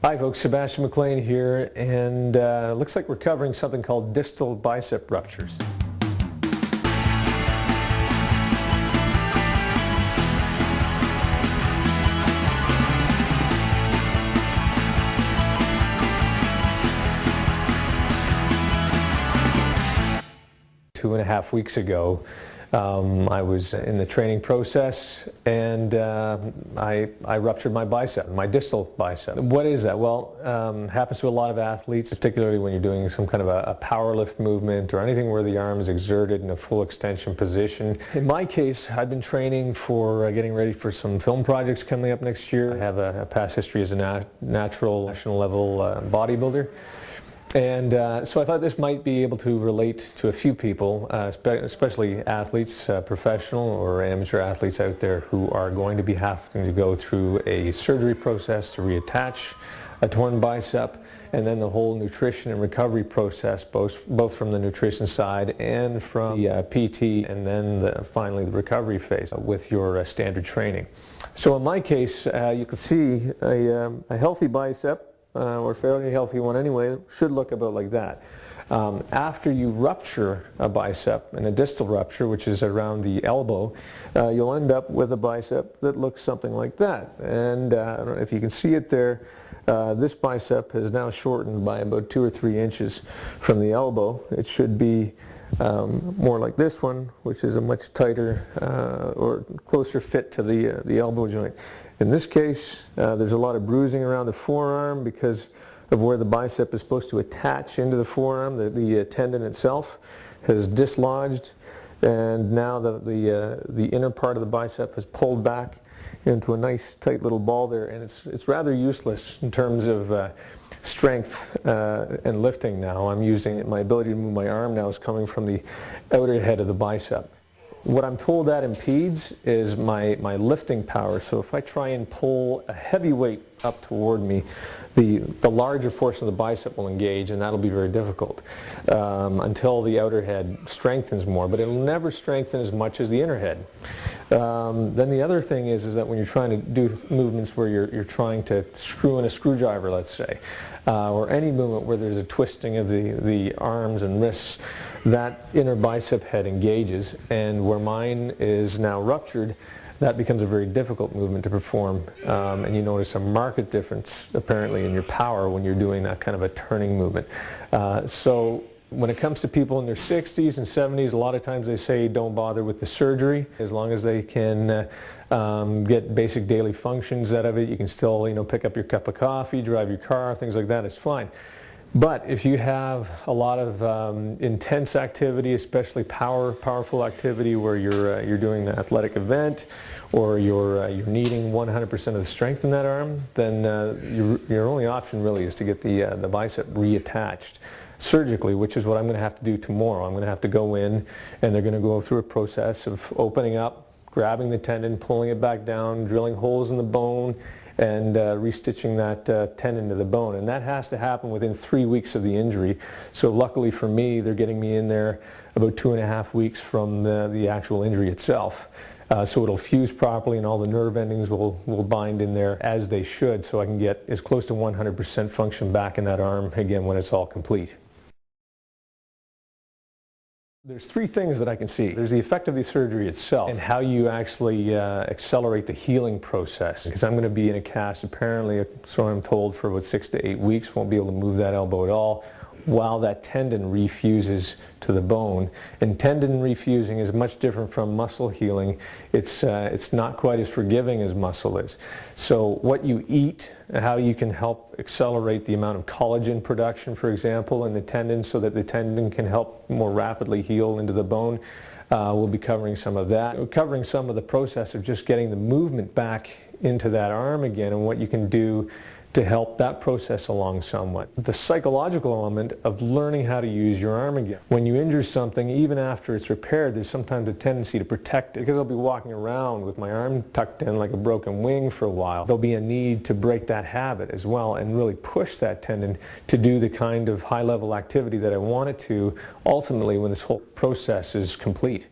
Hi folks, Sebastian McLean here, and looks like we're covering something called distal bicep ruptures. Two and a half weeks ago, I was in the training process and I ruptured my bicep, my distal bicep. What is that? Well, happens to a lot of athletes, particularly when you're doing some kind of a power lift movement or anything where the arm is exerted in a full extension position. In my case, I've been training for getting ready for some film projects coming up next year. I have a past history as a national level bodybuilder. And so I thought this might be able to relate to a few people, especially athletes, professional or amateur athletes out there who are going to be having to go through a surgery process to reattach a torn bicep, and then the whole nutrition and recovery process, both from the nutrition side and from the PT, and then finally the recovery phase with your standard training. So in my case, you can see a healthy bicep, or fairly healthy one anyway, should look about like that. After you rupture a bicep, and a distal rupture, which is around the elbow, you'll end up with a bicep that looks something like that. And I don't know if you can see it there. This bicep has now shortened by about 2 or 3 inches from the elbow. It should be more like this one, which is a much tighter or closer fit to the elbow joint. In this case, there's a lot of bruising around the forearm because of where the bicep is supposed to attach into the forearm. The tendon itself has dislodged, and now the inner part of the bicep has pulled back into a nice tight little ball there, and it's rather useless in terms of strength and lifting now. I'm using my ability to move my arm now is coming from the outer head of the bicep. What I'm told that impedes is my lifting power. So if I try and pull a heavy weight up toward me, the larger portion of the bicep will engage, and that'll be very difficult until the outer head strengthens more, but it'll never strengthen as much as the inner head. Then the other thing is that when you're trying to do movements where you're trying to screw in a screwdriver, let's say, or any movement where there's a twisting of the arms and wrists, that inner bicep head engages, and where mine is now ruptured, that becomes a very difficult movement to perform, and you notice a marked difference apparently in your power when you're doing that kind of a turning movement. So when it comes to people in their 60s and 70s, a lot of times they say don't bother with the surgery. As long as they can get basic daily functions out of it, you can still pick up your cup of coffee, drive your car, things like that, it's fine. But if you have a lot of intense activity, especially powerful activity where you're doing an athletic event, or you're needing 100% of the strength in that arm, then your only option really is to get the bicep reattached surgically, which is what I'm going to have to do tomorrow. I'm going to have to go in, and they're going to go through a process of opening up, grabbing the tendon, pulling it back down, drilling holes in the bone, and restitching that tendon to the bone. And that has to happen within 3 weeks of the injury. So luckily for me, they're getting me in there about 2.5 weeks from the actual injury itself. So it'll fuse properly, and all the nerve endings will bind in there as they should, so I can get as close to 100% function back in that arm again when it's all complete. There's 3 things that I can see. There's the effect of the surgery itself and how you actually accelerate the healing process. Because I'm going to be in a cast apparently, so I'm told, for about 6 to 8 weeks. Won't be able to move that elbow at all while that tendon refuses to the bone. And tendon refusing is much different from muscle healing. It's not quite as forgiving as muscle is. So what you eat, how you can help accelerate the amount of collagen production, for example, in the tendon so that the tendon can help more rapidly heal into the bone. We'll be covering some of that. We're covering some of the process of just getting the movement back into that arm again, and what you can do to help that process along somewhat. The psychological element of learning how to use your arm again. When you injure something, even after it's repaired, there's sometimes a tendency to protect it. Because I'll be walking around with my arm tucked in like a broken wing for a while, there'll be a need to break that habit as well and really push that tendon to do the kind of high-level activity that I want it to ultimately when this whole process is complete.